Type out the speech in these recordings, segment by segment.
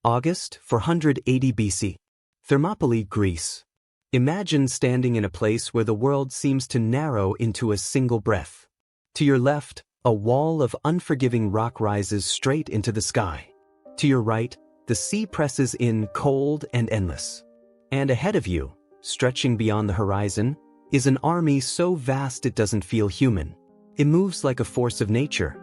August 480 BC. Thermopylae, Greece. Imagine standing in a place where the world seems to narrow into a single breath. To your left, a wall of unforgiving rock rises straight into the sky. To your right, the sea presses in cold and endless. And ahead of you, stretching beyond the horizon, is an army so vast it doesn't feel human. It moves like a force of nature.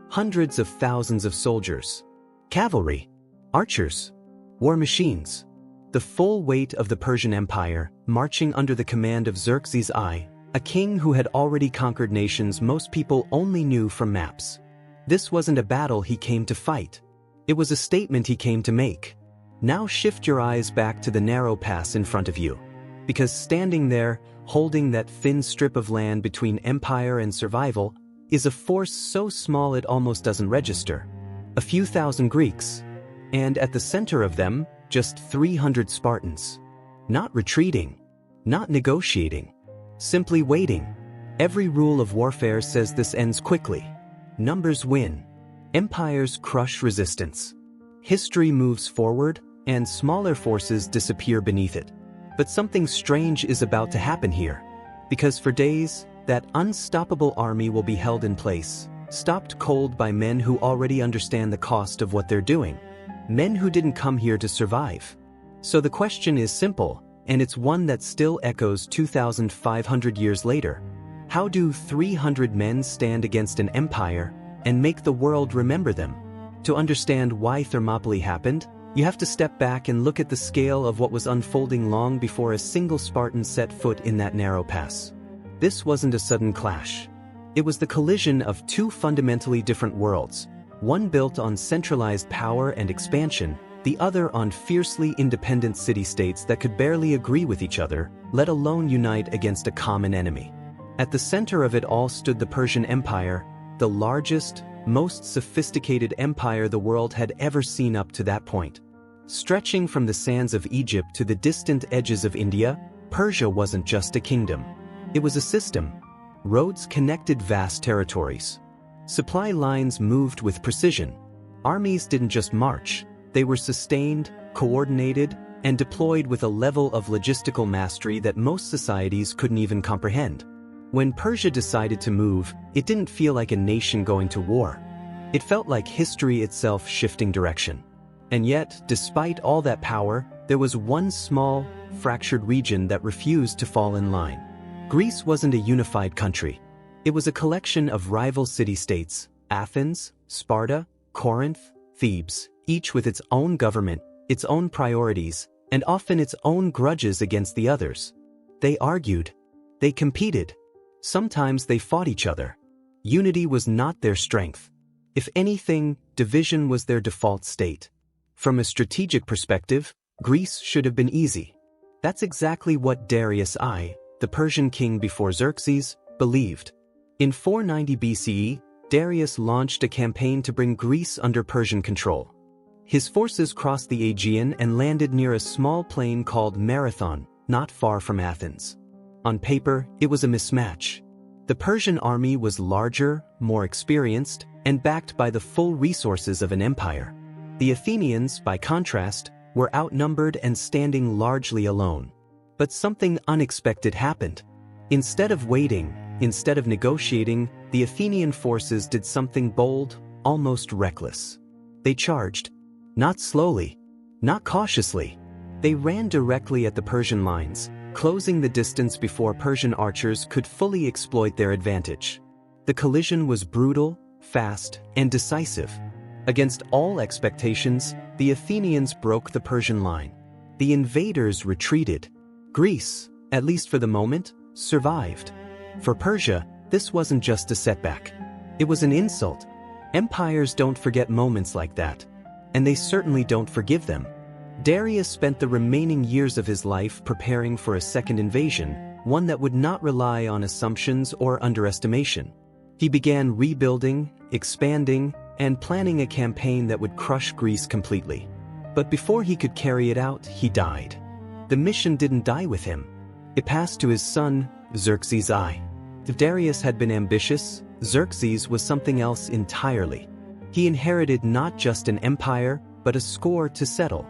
Hundreds of thousands of soldiers, cavalry, archers, war machines. The full weight of the Persian Empire, marching under the command of Xerxes I, a king who had already conquered nations most people only knew from maps. This wasn't a battle he came to fight. It was a statement he came to make. Now shift your eyes back to the narrow pass in front of you. Because standing there, holding that thin strip of land between empire and survival, is a force so small it almost doesn't register. A few thousand Greeks. And at the center of them, just 300 Spartans. Not retreating. Not negotiating. Simply waiting. Every rule of warfare says this ends quickly. Numbers win. Empires crush resistance. History moves forward, and smaller forces disappear beneath it. But something strange is about to happen here. Because for days, that unstoppable army will be held in place, stopped cold by men who already understand the cost of what they're doing. Men who didn't come here to survive. So the question is simple, and it's one that still echoes 2,500 years later. How do 300 men stand against an empire and make the world remember them? To understand why Thermopylae happened, you have to step back and look at the scale of what was unfolding long before a single Spartan set foot in that narrow pass. This wasn't a sudden clash. It was the collision of two fundamentally different worlds. One built on centralized power and expansion, the other on fiercely independent city-states that could barely agree with each other, let alone unite against a common enemy. At the center of it all stood the Persian Empire, the largest, most sophisticated empire the world had ever seen up to that point. Stretching from the sands of Egypt to the distant edges of India, Persia wasn't just a kingdom. It was a system. Roads connected vast territories. Supply lines moved with precision. Armies didn't just march, they were sustained, coordinated, and deployed with a level of logistical mastery that most societies couldn't even comprehend. When Persia decided to move, it didn't feel like a nation going to war. It felt like history itself shifting direction. And yet, despite all that power, there was one small, fractured region that refused to fall in line. Greece wasn't a unified country. It was a collection of rival city-states, Athens, Sparta, Corinth, Thebes, each with its own government, its own priorities, and often its own grudges against the others. They argued. They competed. Sometimes they fought each other. Unity was not their strength. If anything, division was their default state. From a strategic perspective, Greece should have been easy. That's exactly what Darius I, the Persian king before Xerxes, believed. In 490 BCE, Darius launched a campaign to bring Greece under Persian control. His forces crossed the Aegean and landed near a small plain called Marathon, not far from Athens. On paper, it was a mismatch. The Persian army was larger, more experienced, and backed by the full resources of an empire. The Athenians, by contrast, were outnumbered and standing largely alone. But something unexpected happened. Instead of waiting, instead of negotiating, the Athenian forces did something bold, almost reckless. They charged. Not slowly, not cautiously. They ran directly at the Persian lines, closing the distance before Persian archers could fully exploit their advantage. The collision was brutal, fast, and decisive. Against all expectations, the Athenians broke the Persian line. The invaders retreated. Greece, at least for the moment, survived. For Persia, this wasn't just a setback. It was an insult. Empires don't forget moments like that. And they certainly don't forgive them. Darius spent the remaining years of his life preparing for a second invasion, one that would not rely on assumptions or underestimation. He began rebuilding, expanding, and planning a campaign that would crush Greece completely. But before he could carry it out, he died. The mission didn't die with him. It passed to his son, Xerxes I. If Darius had been ambitious, Xerxes was something else entirely. He inherited not just an empire, but a score to settle.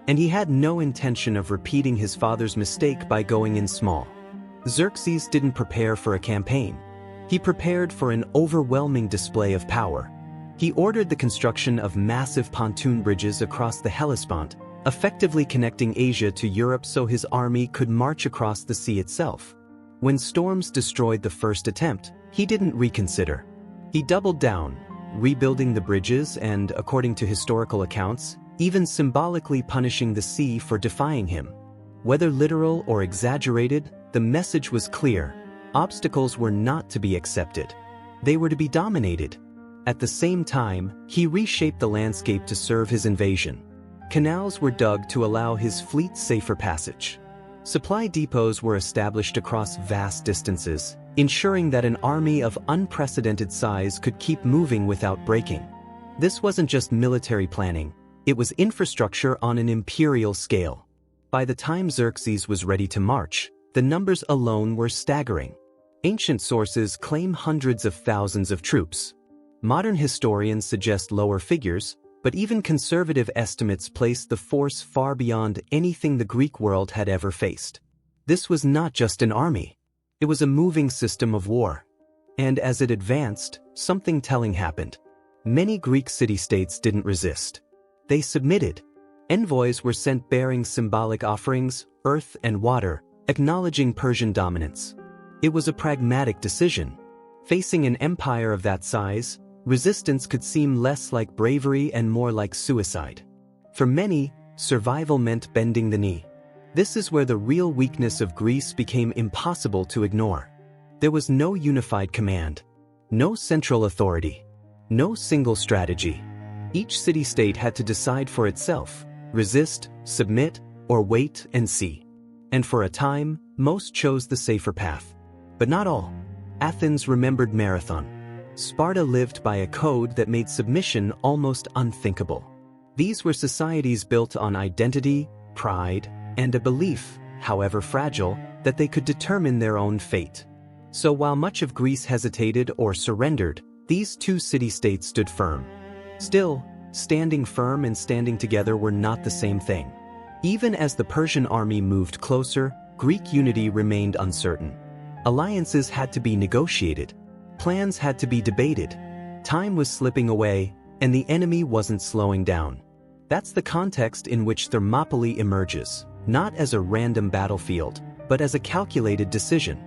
And he had no intention of repeating his father's mistake by going in small. Xerxes didn't prepare for a campaign. He prepared for an overwhelming display of power. He ordered the construction of massive pontoon bridges across the Hellespont, effectively connecting Asia to Europe so his army could march across the sea itself. When storms destroyed the first attempt, he didn't reconsider. He doubled down, rebuilding the bridges and, according to historical accounts, even symbolically punishing the sea for defying him. Whether literal or exaggerated, the message was clear. Obstacles were not to be accepted. They were to be dominated. At the same time, he reshaped the landscape to serve his invasion. Canals were dug to allow his fleet safer passage. Supply depots were established across vast distances, ensuring that an army of unprecedented size could keep moving without breaking. This wasn't just military planning, it was infrastructure on an imperial scale. By the time Xerxes was ready to march, the numbers alone were staggering. Ancient sources claim hundreds of thousands of troops. Modern historians suggest lower figures, but even conservative estimates place the force far beyond anything the Greek world had ever faced. This was not just an army. It was a moving system of war. And as it advanced, something telling happened. Many Greek city-states didn't resist. They submitted. Envoys were sent bearing symbolic offerings, earth and water, acknowledging Persian dominance. It was a pragmatic decision. Facing an empire of that size, resistance could seem less like bravery and more like suicide. For many, survival meant bending the knee. This is where the real weakness of Greece became impossible to ignore. There was no unified command, no central authority, no single strategy. Each city-state had to decide for itself, resist, submit, or wait and see. And for a time, most chose the safer path. But not all. Athens remembered Marathon. Sparta lived by a code that made submission almost unthinkable. These were societies built on identity, pride, and a belief, however fragile, that they could determine their own fate. So while much of Greece hesitated or surrendered, these two city-states stood firm. Still, standing firm and standing together were not the same thing. Even as the Persian army moved closer, Greek unity remained uncertain. Alliances had to be negotiated. Plans had to be debated. Time was slipping away, and the enemy wasn't slowing down. That's the context in which Thermopylae emerges, not as a random battlefield, but as a calculated decision.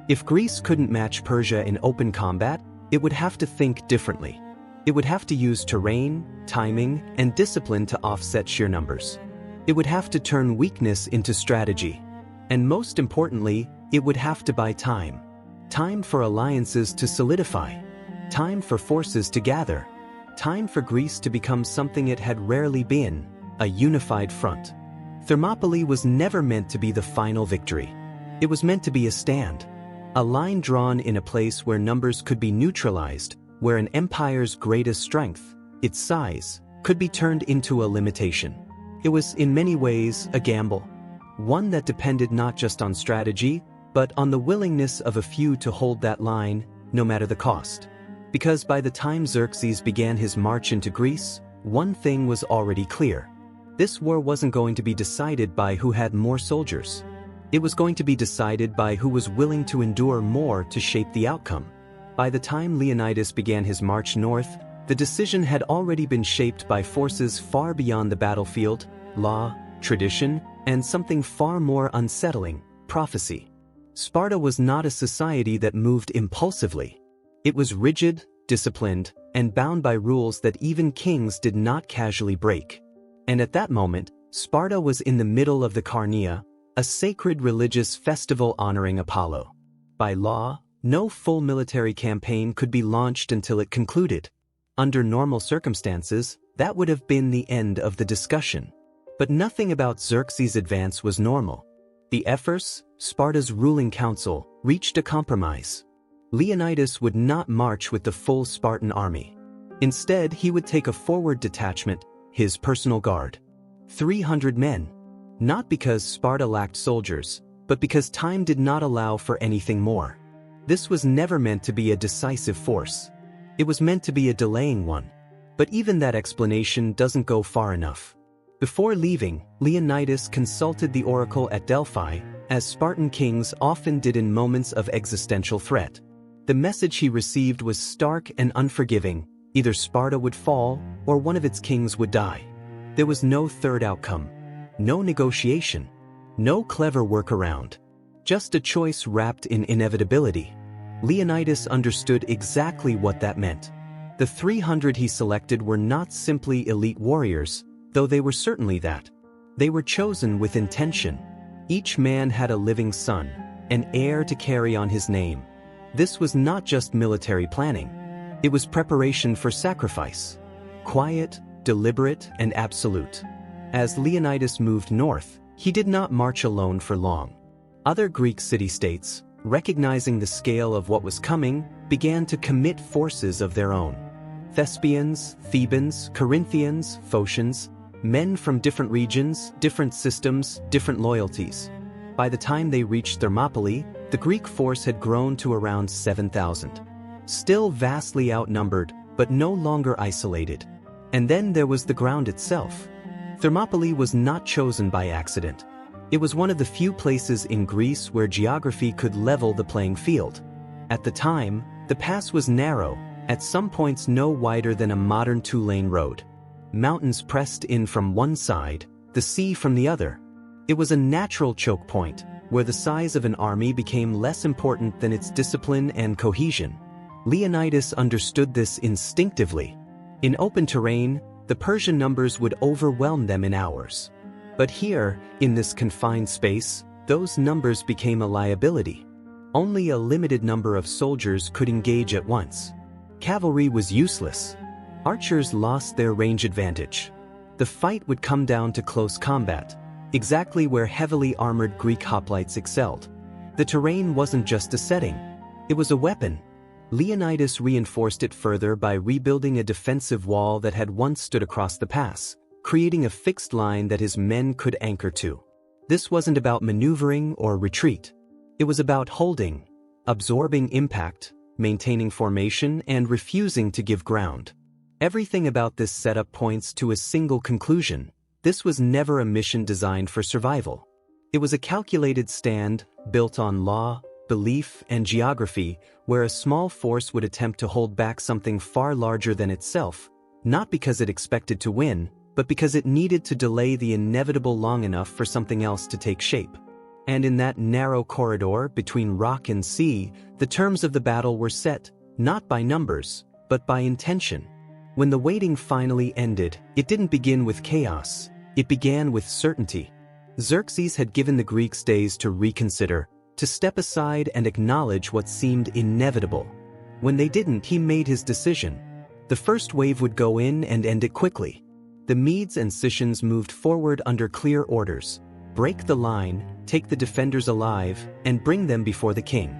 If Greece couldn't match Persia in open combat, it would have to think differently. It would have to use terrain, timing, and discipline to offset sheer numbers. It would have to turn weakness into strategy. And most importantly, it would have to buy time. Time for alliances to solidify. Time for forces to gather. Time for Greece to become something it had rarely been, a unified front. Thermopylae was never meant to be the final victory. It was meant to be a stand. A line drawn in a place where numbers could be neutralized, where an empire's greatest strength, its size, could be turned into a limitation. It was in many ways a gamble. One that depended not just on strategy, but on the willingness of a few to hold that line, no matter the cost. Because by the time Xerxes began his march into Greece, one thing was already clear. This war wasn't going to be decided by who had more soldiers. It was going to be decided by who was willing to endure more to shape the outcome. By the time Leonidas began his march north, the decision had already been shaped by forces far beyond the battlefield, law, tradition, and something far more unsettling, prophecy. Sparta was not a society that moved impulsively. It was rigid, disciplined, and bound by rules that even kings did not casually break. And at that moment, Sparta was in the middle of the Carnea, a sacred religious festival honoring Apollo. By law, no full military campaign could be launched until it concluded. Under normal circumstances, that would have been the end of the discussion. But nothing about Xerxes' advance was normal. The Ephors, Sparta's ruling council, reached a compromise. Leonidas would not march with the full Spartan army. Instead, he would take a forward detachment, his personal guard. 300 men. Not because Sparta lacked soldiers, but because time did not allow for anything more. This was never meant to be a decisive force. It was meant to be a delaying one. But even that explanation doesn't go far enough. Before leaving, Leonidas consulted the oracle at Delphi, as Spartan kings often did in moments of existential threat. The message he received was stark and unforgiving: either Sparta would fall, or one of its kings would die. There was no third outcome. No negotiation. No clever workaround. Just a choice wrapped in inevitability. Leonidas understood exactly what that meant. The 300 he selected were not simply elite warriors, though they were certainly that. They were chosen with intention. Each man had a living son, an heir to carry on his name. This was not just military planning. It was preparation for sacrifice. Quiet, deliberate, and absolute. As Leonidas moved north, he did not march alone for long. Other Greek city-states, recognizing the scale of what was coming, began to commit forces of their own. Thespians, Thebans, Corinthians, Phocians, men from different regions, different systems, different loyalties. By the time they reached Thermopylae, the Greek force had grown to around 7,000. Still vastly outnumbered, but no longer isolated. And then there was the ground itself. Thermopylae was not chosen by accident. It was one of the few places in Greece where geography could level the playing field. At the time, the pass was narrow, at some points no wider than a modern two-lane road. Mountains pressed in from one side, the sea from the other. It was a natural choke point, where the size of an army became less important than its discipline and cohesion. Leonidas understood this instinctively. In open terrain, the Persian numbers would overwhelm them in hours. But here, in this confined space, those numbers became a liability. Only a limited number of soldiers could engage at once. Cavalry was useless. Archers lost their range advantage. The fight would come down to close combat, exactly where heavily armored Greek hoplites excelled. The terrain wasn't just a setting, it was a weapon. Leonidas reinforced it further by rebuilding a defensive wall that had once stood across the pass, creating a fixed line that his men could anchor to. This wasn't about maneuvering or retreat. It was about holding, absorbing impact, maintaining formation, and refusing to give ground. Everything about this setup points to a single conclusion: this was never a mission designed for survival. It was a calculated stand, built on law, belief, and geography, where a small force would attempt to hold back something far larger than itself, not because it expected to win, but because it needed to delay the inevitable long enough for something else to take shape. And in that narrow corridor between rock and sea, the terms of the battle were set, not by numbers, but by intention. When the waiting finally ended, it didn't begin with chaos, it began with certainty. Xerxes had given the Greeks days to reconsider, to step aside and acknowledge what seemed inevitable. When they didn't, he made his decision. The first wave would go in and end it quickly. The Medes and Scythians moved forward under clear orders: break the line, take the defenders alive, and bring them before the king.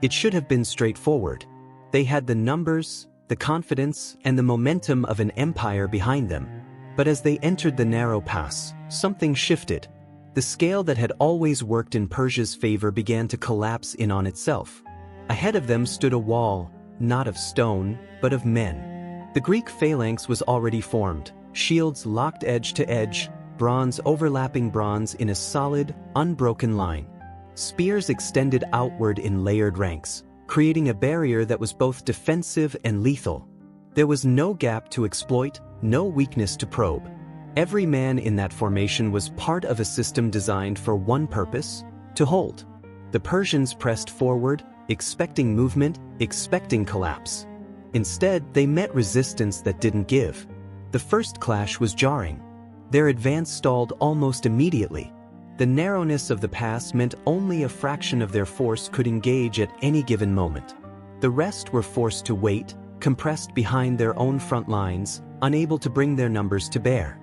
It should have been straightforward. They had the numbers, the confidence, and the momentum of an empire behind them. But as they entered the narrow pass, something shifted. The scale that had always worked in Persia's favor began to collapse in on itself. Ahead of them stood a wall, not of stone, but of men. The Greek phalanx was already formed, shields locked edge to edge, bronze overlapping bronze in a solid, unbroken line. Spears extended outward in layered ranks, creating a barrier that was both defensive and lethal. There was no gap to exploit, no weakness to probe. Every man in that formation was part of a system designed for one purpose: to hold. The Persians pressed forward, expecting movement, expecting collapse. Instead, they met resistance that didn't give. The first clash was jarring. Their advance stalled almost immediately. The narrowness of the pass meant only a fraction of their force could engage at any given moment. The rest were forced to wait, compressed behind their own front lines, unable to bring their numbers to bear.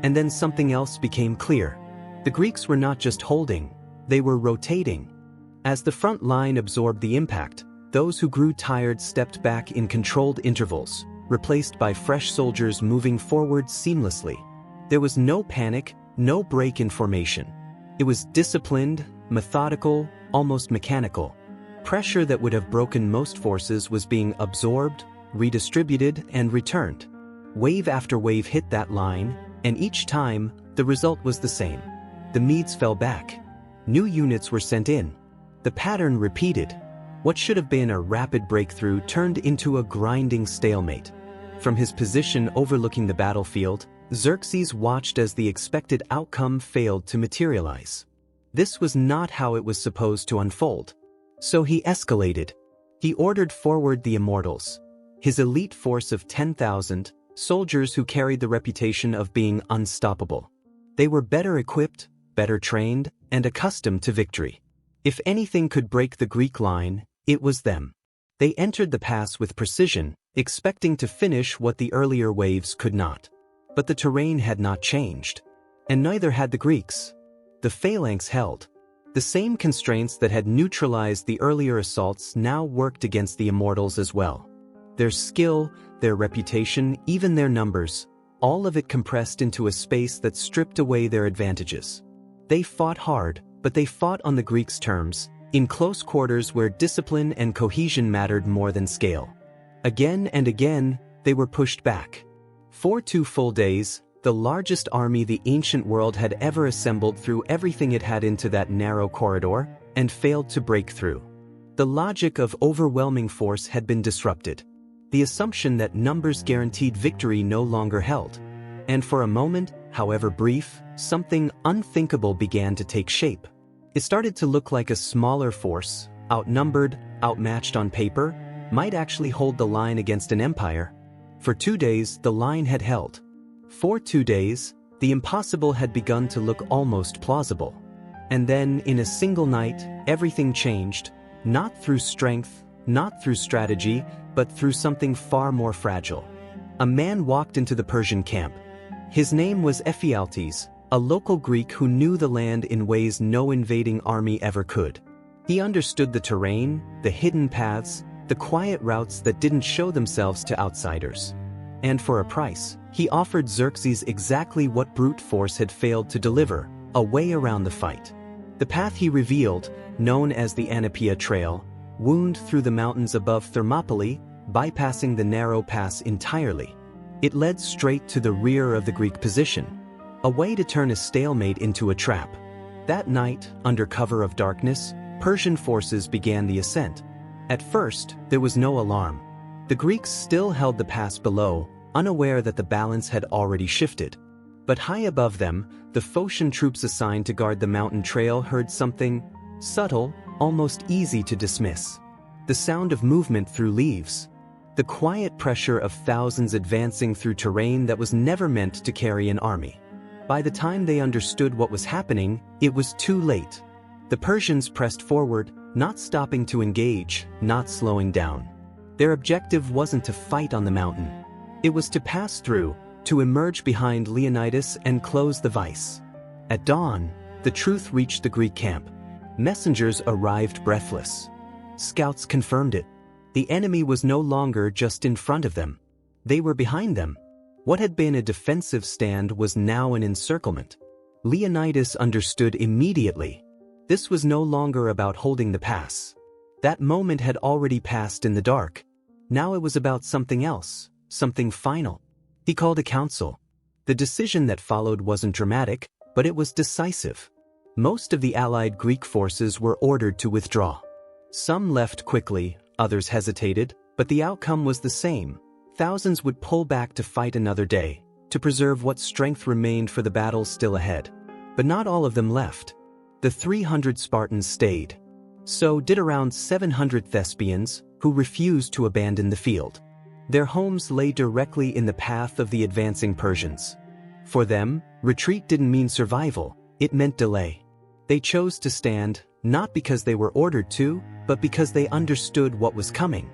And then something else became clear. The Greeks were not just holding, they were rotating. As the front line absorbed the impact, those who grew tired stepped back in controlled intervals, replaced by fresh soldiers moving forward seamlessly. There was no panic, no break in formation. It was disciplined, methodical, almost mechanical. Pressure that would have broken most forces was being absorbed, redistributed, and returned. Wave after wave hit that line, and each time, the result was the same. The Medes fell back. New units were sent in. The pattern repeated. What should have been a rapid breakthrough turned into a grinding stalemate. From his position overlooking the battlefield, Xerxes watched as the expected outcome failed to materialize. This was not how it was supposed to unfold. So he escalated. He ordered forward the Immortals, his elite force of 10,000, soldiers who carried the reputation of being unstoppable. They were better equipped, better trained, and accustomed to victory. If anything could break the Greek line, it was them. They entered the pass with precision, expecting to finish what the earlier waves could not. But the terrain had not changed. And neither had the Greeks. The phalanx held. The same constraints that had neutralized the earlier assaults now worked against the Immortals as well. Their skill, their reputation, even their numbers, all of it compressed into a space that stripped away their advantages. They fought hard, but they fought on the Greeks' terms, in close quarters where discipline and cohesion mattered more than scale. Again and again, they were pushed back. For 2 full days, the largest army the ancient world had ever assembled threw everything it had into that narrow corridor, and failed to break through. The logic of overwhelming force had been disrupted. The assumption that numbers guaranteed victory no longer held. And for a moment, however brief, something unthinkable began to take shape. It started to look like a smaller force, outnumbered, outmatched on paper, might actually hold the line against an empire. For 2 days, the line had held. For 2 days, the impossible had begun to look almost plausible. And then, in a single night, everything changed, not through strength, not through strategy, but through something far more fragile. A man walked into the Persian camp. His name was Ephialtes, a local Greek who knew the land in ways no invading army ever could. He understood the terrain, the hidden paths, the quiet routes that didn't show themselves to outsiders. And for a price, he offered Xerxes exactly what brute force had failed to deliver, a way around the fight. The path he revealed, known as the Anapeia Trail, wound through the mountains above Thermopylae, bypassing the narrow pass entirely. It led straight to the rear of the Greek position, a way to turn a stalemate into a trap. That night, under cover of darkness, Persian forces began the ascent. At first, there was no alarm. The Greeks still held the pass below, unaware that the balance had already shifted. But high above them, the Phocian troops assigned to guard the mountain trail heard something subtle, almost easy to dismiss. The sound of movement through leaves. The quiet pressure of thousands advancing through terrain that was never meant to carry an army. By the time they understood what was happening, it was too late. The Persians pressed forward, not stopping to engage, not slowing down. Their objective wasn't to fight on the mountain. It was to pass through, to emerge behind Leonidas and close the vice. At dawn, the truth reached the Greek camp. Messengers arrived breathless. Scouts confirmed it. The enemy was no longer just in front of them. They were behind them. What had been a defensive stand was now an encirclement. Leonidas understood immediately. This was no longer about holding the pass. That moment had already passed in the dark. Now it was about something else, something final. He called a council. The decision that followed wasn't dramatic, but it was decisive. Most of the allied Greek forces were ordered to withdraw. Some left quickly, others hesitated, but the outcome was the same. Thousands would pull back to fight another day, to preserve what strength remained for the battles still ahead. But not all of them left. The 300 Spartans stayed. So did around 700 Thespians, who refused to abandon the field. Their homes lay directly in the path of the advancing Persians. For them, retreat didn't mean survival, it meant delay. They chose to stand, not because they were ordered to, but because they understood what was coming.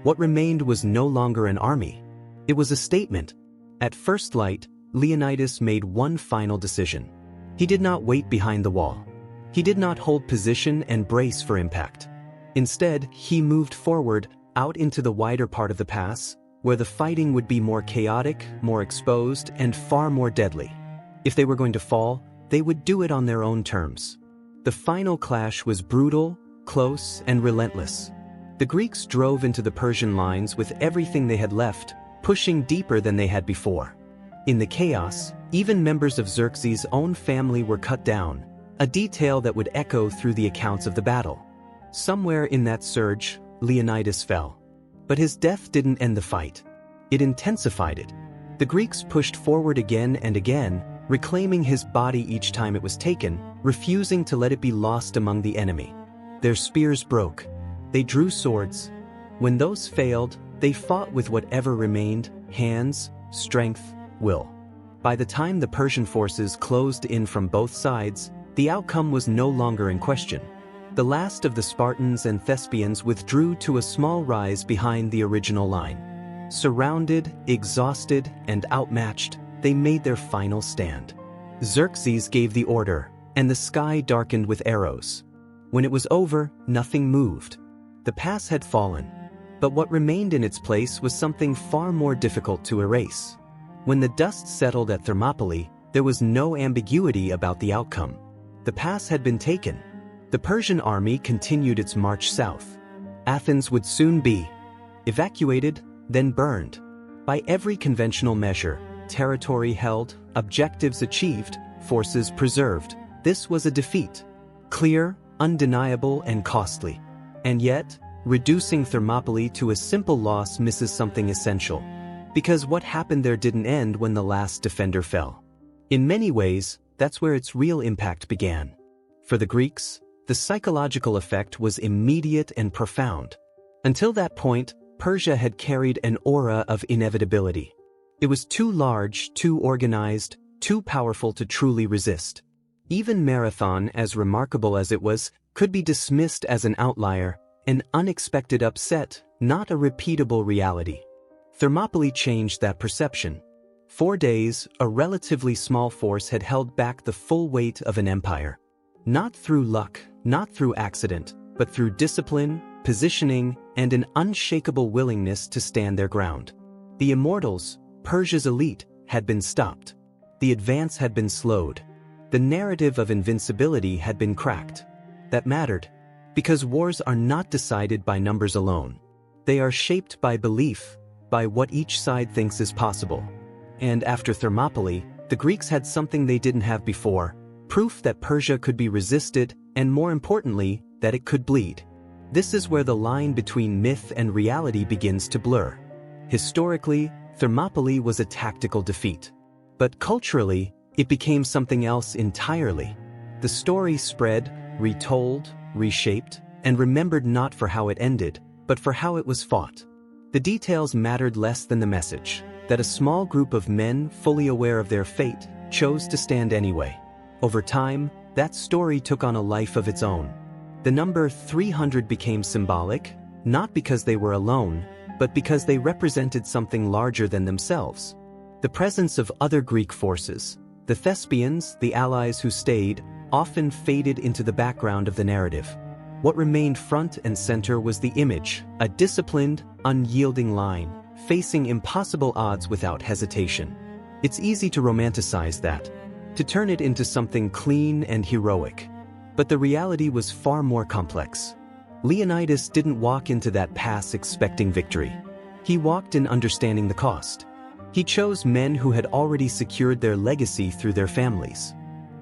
What remained was no longer an army. It was a statement. At first light, Leonidas made one final decision. He did not wait behind the wall. He did not hold position and brace for impact. Instead, he moved forward, out into the wider part of the pass, where the fighting would be more chaotic, more exposed, and far more deadly. If they were going to fall, they would do it on their own terms. The final clash was brutal, close, and relentless. The Greeks drove into the Persian lines with everything they had left, pushing deeper than they had before. In the chaos, even members of Xerxes' own family were cut down, a detail that would echo through the accounts of the battle. Somewhere in that surge, Leonidas fell. But his death didn't end the fight. It intensified it. The Greeks pushed forward again and again, reclaiming his body each time it was taken, refusing to let it be lost among the enemy. Their spears broke. They drew swords. When those failed, they fought with whatever remained: hands, strength, will. By the time the Persian forces closed in from both sides, the outcome was no longer in question. The last of the Spartans and Thespians withdrew to a small rise behind the original line. Surrounded, exhausted, and outmatched, they made their final stand. Xerxes gave the order, and the sky darkened with arrows. When it was over, nothing moved. The pass had fallen. But what remained in its place was something far more difficult to erase. When the dust settled at Thermopylae, there was no ambiguity about the outcome. The pass had been taken. The Persian army continued its march south. Athens would soon be evacuated, then burned. By every conventional measure, territory held, objectives achieved, forces preserved, this was a defeat. Clear, undeniable, and costly. And yet, reducing Thermopylae to a simple loss misses something essential. Because what happened there didn't end when the last defender fell. In many ways, that's where its real impact began. For the Greeks, the psychological effect was immediate and profound. Until that point, Persia had carried an aura of inevitability. It was too large, too organized, too powerful to truly resist. Even Marathon, as remarkable as it was, could be dismissed as an outlier, an unexpected upset, not a repeatable reality. Thermopylae changed that perception. 4 days, a relatively small force had held back the full weight of an empire. Not through luck, not through accident, but through discipline, positioning, and an unshakable willingness to stand their ground. The immortals, Persia's elite, had been stopped. The advance had been slowed. The narrative of invincibility had been cracked. That mattered, because wars are not decided by numbers alone. They are shaped by belief, by what each side thinks is possible. And after Thermopylae, the Greeks had something they didn't have before: proof that Persia could be resisted, and more importantly, that it could bleed. This is where the line between myth and reality begins to blur. Historically, Thermopylae was a tactical defeat. But culturally, it became something else entirely. The story spread, retold, reshaped, and remembered not for how it ended, but for how it was fought. The details mattered less than the message, that a small group of men fully aware of their fate chose to stand anyway. Over time, that story took on a life of its own. The number 300 became symbolic, not because they were alone, but because they represented something larger than themselves. The presence of other Greek forces, the Thespians, the allies who stayed, often faded into the background of the narrative. What remained front and center was the image, a disciplined, unyielding line, facing impossible odds without hesitation. It's easy to romanticize that, to turn it into something clean and heroic. But the reality was far more complex. Leonidas didn't walk into that pass expecting victory. He walked in understanding the cost. He chose men who had already secured their legacy through their families.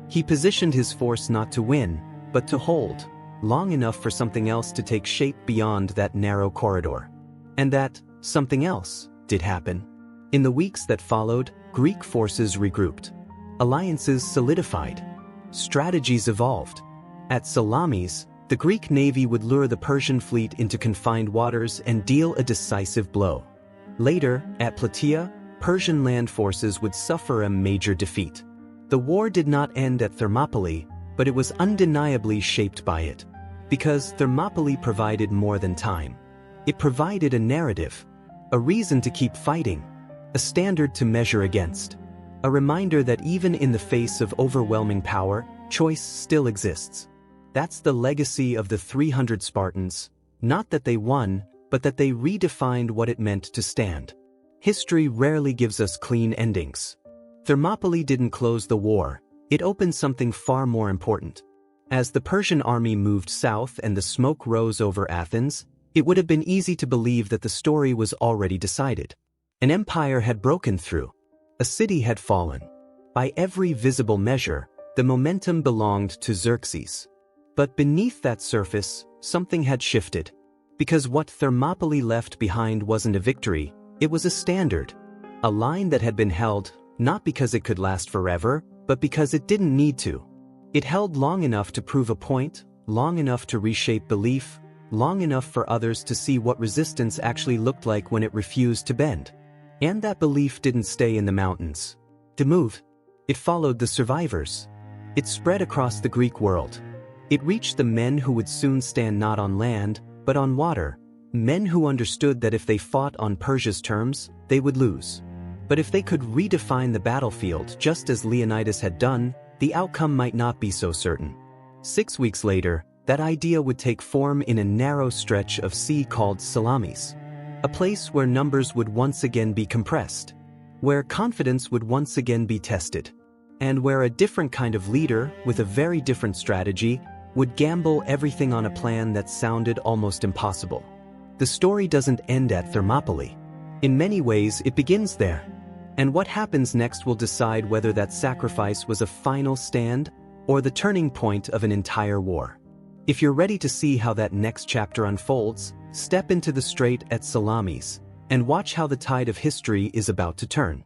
He positioned his force not to win, but to hold, long enough for something else to take shape beyond that narrow corridor. And that something else did happen. In the weeks that followed, Greek forces regrouped. Alliances solidified. Strategies evolved. At Salamis, the Greek navy would lure the Persian fleet into confined waters and deal a decisive blow. Later, at Plataea, Persian land forces would suffer a major defeat. The war did not end at Thermopylae, but it was undeniably shaped by it. Because Thermopylae provided more than time. It provided a narrative, a reason to keep fighting, a standard to measure against, a reminder that even in the face of overwhelming power, choice still exists. That's the legacy of the 300 Spartans, not that they won, but that they redefined what it meant to stand. History rarely gives us clean endings. Thermopylae didn't close the war, it opened something far more important. As the Persian army moved south and the smoke rose over Athens, it would have been easy to believe that the story was already decided. An empire had broken through. A city had fallen. By every visible measure, the momentum belonged to Xerxes. But beneath that surface, something had shifted. Because what Thermopylae left behind wasn't a victory, it was a standard. A line that had been held, not because it could last forever, but because it didn't need to. It held long enough to prove a point, long enough to reshape belief, long enough for others to see what resistance actually looked like when it refused to bend. And that belief didn't stay in the mountains. To move, it followed the survivors. It spread across the Greek world. It reached the men who would soon stand not on land, but on water, men who understood that if they fought on Persia's terms, they would lose. But if they could redefine the battlefield just as Leonidas had done, the outcome might not be so certain. 6 weeks later, that idea would take form in a narrow stretch of sea called Salamis. A place where numbers would once again be compressed, where confidence would once again be tested, and where a different kind of leader, with a very different strategy, would gamble everything on a plan that sounded almost impossible. The story doesn't end at Thermopylae. In many ways, it begins there. And what happens next will decide whether that sacrifice was a final stand or the turning point of an entire war. If you're ready to see how that next chapter unfolds, step into the strait at Salamis and watch how the tide of history is about to turn.